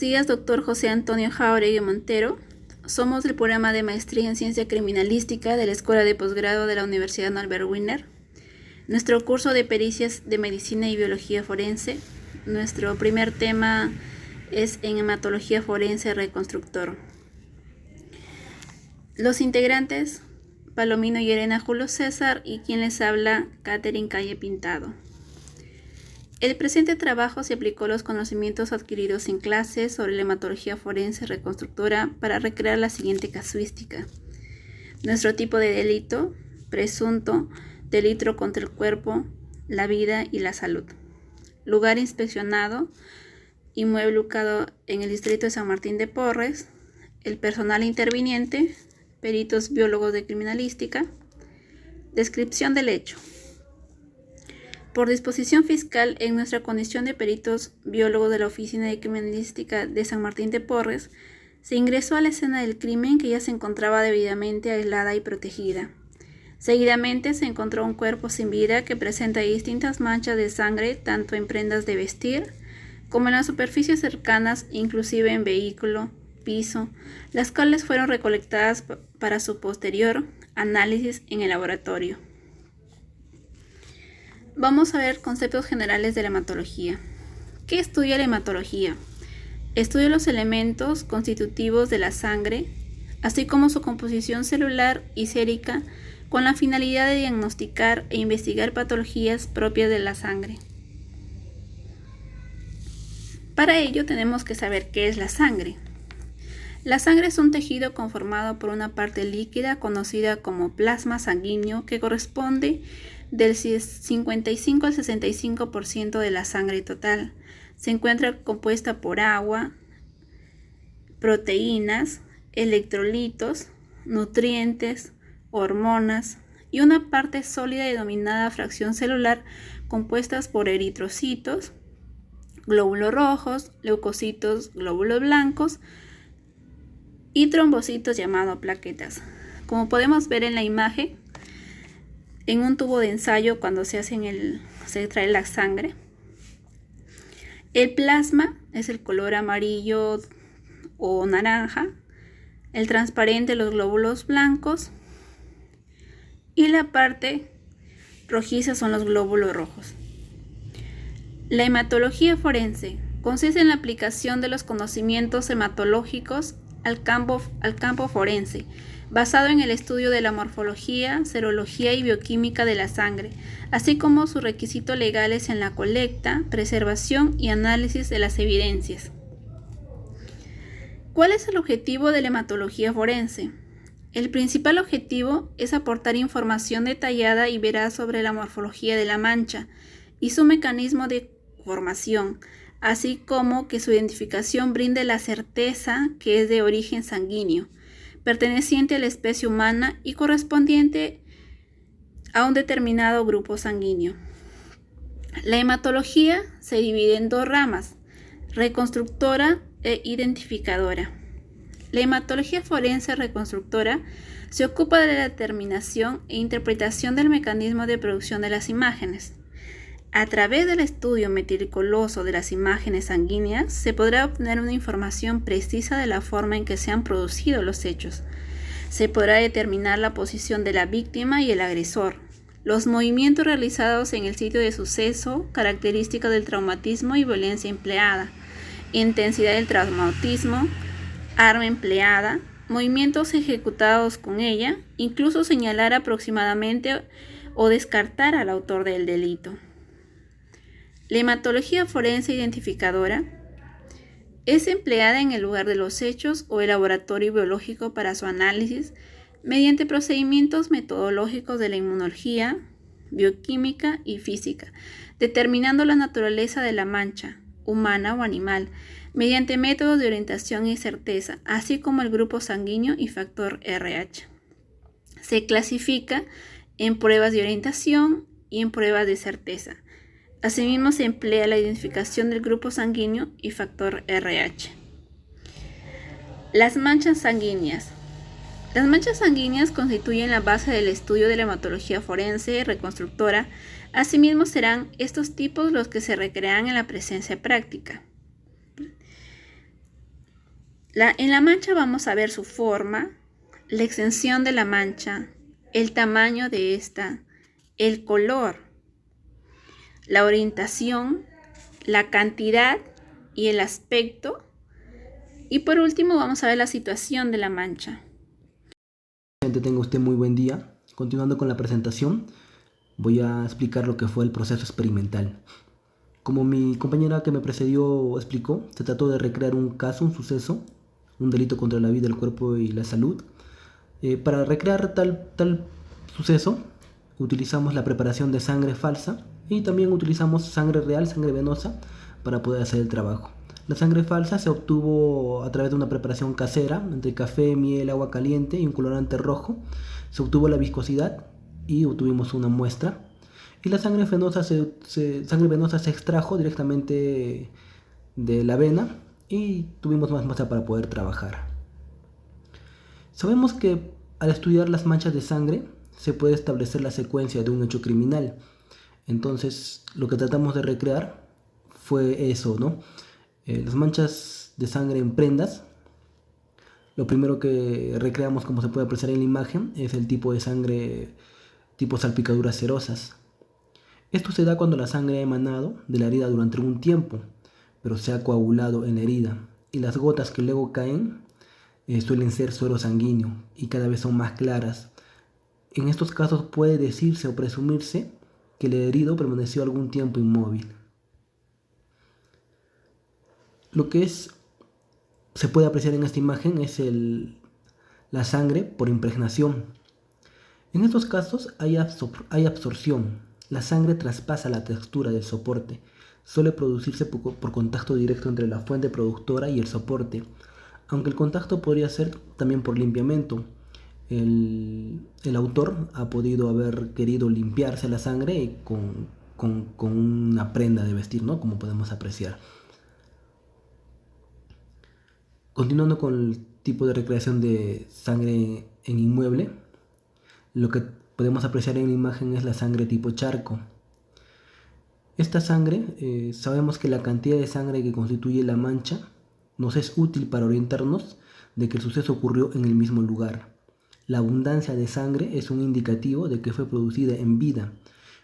días, doctor José Antonio Jauregui Montero. Somos del programa de Maestría en Ciencia Criminalística de la Escuela de Posgrado de la Universidad Norbert Wiener. Nuestro curso de pericias de Medicina y Biología Forense. Nuestro primer tema es en Hematología Forense Reconstructor. Los integrantes, Palomino y Elena Julio César, y quien les habla, Catherine Calle Pintado. El presente trabajo se aplicó los conocimientos adquiridos en clases sobre la hematología forense reconstructora para recrear la siguiente casuística. Nuestro tipo de delito, presunto, delito contra el cuerpo, la vida y la salud. Lugar inspeccionado, inmueble ubicado en el distrito de San Martín de Porres. El personal interviniente, peritos biólogos de criminalística. Descripción del hecho. Por disposición fiscal, en nuestra condición de peritos biólogos de la Oficina de Criminalística de San Martín de Porres, se ingresó a la escena del crimen que ya se encontraba debidamente aislada y protegida. Seguidamente se encontró un cuerpo sin vida que presenta distintas manchas de sangre tanto en prendas de vestir como en las superficies cercanas, inclusive en vehículo, piso, las cuales fueron recolectadas para su posterior análisis en el laboratorio. Vamos a ver conceptos generales de la hematología. ¿Qué estudia la hematología? Estudia los elementos constitutivos de la sangre, así como su composición celular y sérica, con la finalidad de diagnosticar e investigar patologías propias de la sangre. Para ello tenemos que saber qué es la sangre. La sangre es un tejido conformado por una parte líquida conocida como plasma sanguíneo que corresponde del 55 al 65% de la sangre total. Se encuentra compuesta por agua, proteínas, electrolitos, nutrientes, hormonas y una parte sólida denominada fracción celular compuestas por eritrocitos, glóbulos rojos, leucocitos, glóbulos blancos y trombocitos llamados plaquetas. Como podemos ver en la imagen, en un tubo de ensayo cuando se extrae la sangre, el plasma es el color amarillo o naranja, el transparente los glóbulos blancos y la parte rojiza son los glóbulos rojos. La hematología forense consiste en la aplicación de los conocimientos hematológicos al campo forense, basado en el estudio de la morfología, serología y bioquímica de la sangre, así como sus requisitos legales en la colecta, preservación y análisis de las evidencias. ¿Cuál es el objetivo de la hematología forense? El principal objetivo es aportar información detallada y veraz sobre la morfología de la mancha y su mecanismo de formación, así como que su identificación brinde la certeza que es de origen sanguíneo, perteneciente a la especie humana y correspondiente a un determinado grupo sanguíneo. La hematología se divide en dos ramas, reconstructora e identificadora. La hematología forense reconstructora se ocupa de la determinación e interpretación del mecanismo de producción de las imágenes. A través del estudio meticuloso de las imágenes sanguíneas se podrá obtener una información precisa de la forma en que se han producido los hechos. Se podrá determinar la posición de la víctima y el agresor, los movimientos realizados en el sitio de suceso, características del traumatismo y violencia empleada, intensidad del traumatismo, arma empleada, movimientos ejecutados con ella, incluso señalar aproximadamente o descartar al autor del delito. La hematología forense identificadora es empleada en el lugar de los hechos o el laboratorio biológico para su análisis mediante procedimientos metodológicos de la inmunología, bioquímica y física, determinando la naturaleza de la mancha, humana o animal, mediante métodos de orientación y certeza, así como el grupo sanguíneo y factor RH. Se clasifica en pruebas de orientación y en pruebas de certeza. Asimismo, se emplea la identificación del grupo sanguíneo y factor RH. Las manchas sanguíneas. Las manchas sanguíneas constituyen la base del estudio de la hematología forense reconstructora. Asimismo, serán estos tipos los que se recrean en la presencia práctica. En la mancha vamos a ver su forma, la extensión de la mancha, el tamaño de esta, el color, la orientación, la cantidad y el aspecto. Y por último vamos a ver la situación de la mancha. Tenga usted muy buen día. Continuando con la presentación, voy a explicar lo que fue el proceso experimental. Como mi compañera que me precedió explicó, se trató de recrear un caso, un suceso, un delito contra la vida, el cuerpo y la salud. Para recrear tal suceso, utilizamos la preparación de sangre falsa y también utilizamos sangre real, sangre venosa, para poder hacer el trabajo. La sangre falsa se obtuvo a través de una preparación casera, entre café, miel, agua caliente y un colorante rojo. Se obtuvo la viscosidad y obtuvimos una muestra. Y la sangre venosa se extrajo directamente de la vena y tuvimos más muestra para poder trabajar. Sabemos que al estudiar las manchas de sangre se puede establecer la secuencia de un hecho criminal. Entonces lo que tratamos de recrear fue eso, ¿no? Las manchas de sangre en prendas. Lo primero que recreamos, como se puede apreciar en la imagen, es el tipo de sangre tipo salpicaduras cerosas. Esto se da cuando la sangre ha emanado de la herida durante un tiempo, pero se ha coagulado en la herida, y las gotas que luego caen suelen ser suero sanguíneo y cada vez son más claras. En estos casos puede decirse o presumirse que el herido permaneció algún tiempo inmóvil. Lo que se puede apreciar en esta imagen es la sangre por impregnación. En estos casos hay absorción. La sangre traspasa la textura del soporte. Suele producirse por contacto directo entre la fuente productora y el soporte, aunque el contacto podría ser también por limpiamiento. El autor ha podido haber querido limpiarse la sangre con una prenda de vestir, ¿no? Como podemos apreciar. Continuando con el tipo de recreación de sangre en inmueble, lo que podemos apreciar en la imagen es la sangre tipo charco. Esta sangre, sabemos que la cantidad de sangre que constituye la mancha nos es útil para orientarnos de que el suceso ocurrió en el mismo lugar. La abundancia de sangre es un indicativo de que fue producida en vida,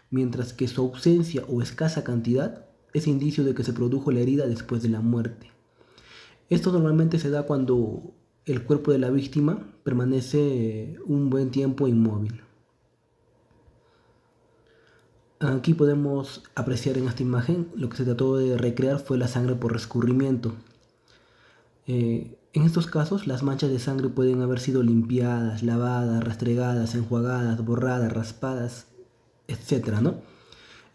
mientras que su ausencia o escasa cantidad es indicio de que se produjo la herida después de la muerte. Esto normalmente se da cuando el cuerpo de la víctima permanece un buen tiempo inmóvil. Aquí podemos apreciar en esta imagen lo que se trató de recrear fue la sangre por escurrimiento. En estos casos las manchas de sangre pueden haber sido limpiadas, lavadas, restregadas, enjuagadas, borradas, raspadas, etc., ¿no?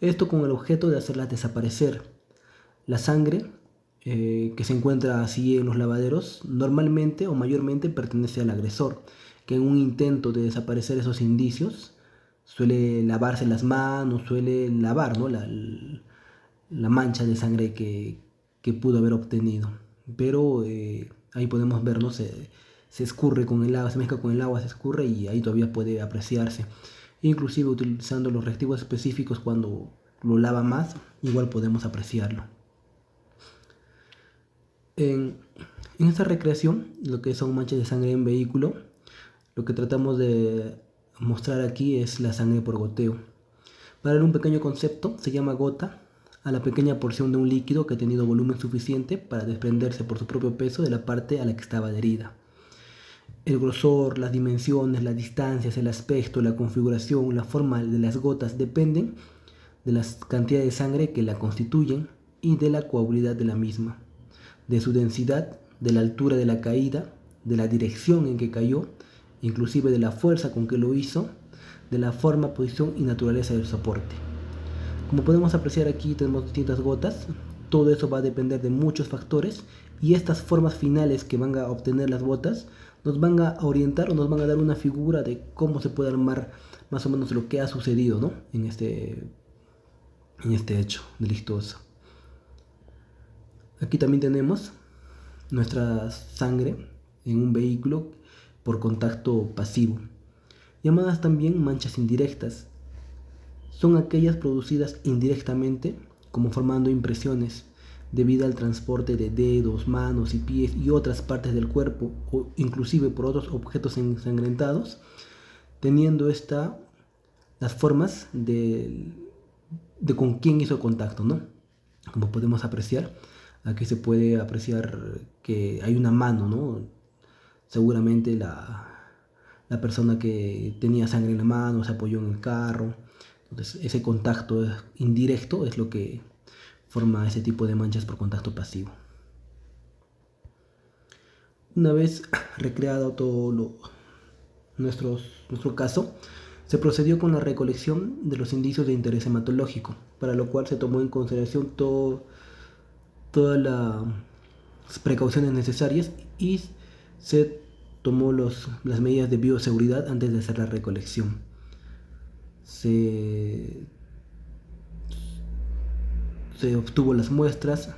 Esto con el objeto de hacerlas desaparecer. La sangre que se encuentra así en los lavaderos normalmente o mayormente pertenece al agresor, que en un intento de desaparecer esos indicios suele lavarse las manos, suele lavar, ¿no? la mancha de sangre que pudo haber obtenido. Pero ahí podemos verlo, se escurre con el agua, se mezcla con el agua, se escurre y ahí todavía puede apreciarse. Inclusive utilizando los reactivos específicos cuando lo lava más, igual podemos apreciarlo. En esta recreación, lo que son manchas de sangre en vehículo, lo que tratamos de mostrar aquí es la sangre por goteo. Para dar un pequeño concepto, se llama gota a la pequeña porción de un líquido que ha tenido volumen suficiente para desprenderse por su propio peso de la parte a la que estaba adherida. El grosor, las dimensiones, las distancias, el aspecto, la configuración, la forma de las gotas dependen de la cantidad de sangre que la constituyen y de la coagulidad de la misma, de su densidad, de la altura de la caída, de la dirección en que cayó, inclusive de la fuerza con que lo hizo, de la forma, posición y naturaleza del soporte. Como podemos apreciar aquí tenemos distintas gotas, todo eso va a depender de muchos factores y estas formas finales que van a obtener las gotas nos van a orientar o nos van a dar una figura de cómo se puede armar más o menos lo que ha sucedido, ¿no? en este hecho delictuoso. Aquí también tenemos nuestra sangre en un vehículo por contacto pasivo, llamadas también manchas indirectas. Son aquellas producidas indirectamente, como formando impresiones debido al transporte de dedos, manos y pies y otras partes del cuerpo, o inclusive por otros objetos ensangrentados, teniendo las formas de con quién hizo contacto, ¿no? Como podemos apreciar, aquí se puede apreciar que hay una mano, ¿no? Seguramente la persona que tenía sangre en la mano se apoyó en el carro. Entonces, ese contacto indirecto es lo que forma ese tipo de manchas por contacto pasivo. Una vez recreado todo nuestro caso, se procedió con la recolección de los indicios de interés hematológico, para lo cual se tomó en consideración todas las precauciones necesarias y se tomó las medidas de bioseguridad antes de hacer la recolección. Se obtuvo las muestras.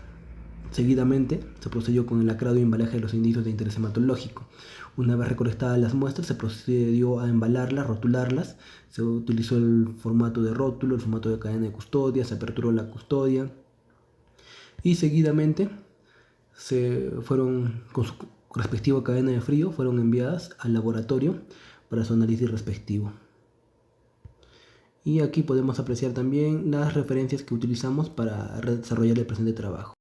Seguidamente se procedió con el lacrado y embalaje de los indicios de interés hematológico. Una vez recolectadas las muestras, se procedió a embalarlas, rotularlas. Se utilizó el formato de rótulo, el formato de cadena de custodia, se aperturó la custodia y seguidamente con su respectiva cadena de frío, fueron enviadas al laboratorio para su análisis respectivo. Y aquí podemos apreciar también las referencias que utilizamos para desarrollar el presente trabajo.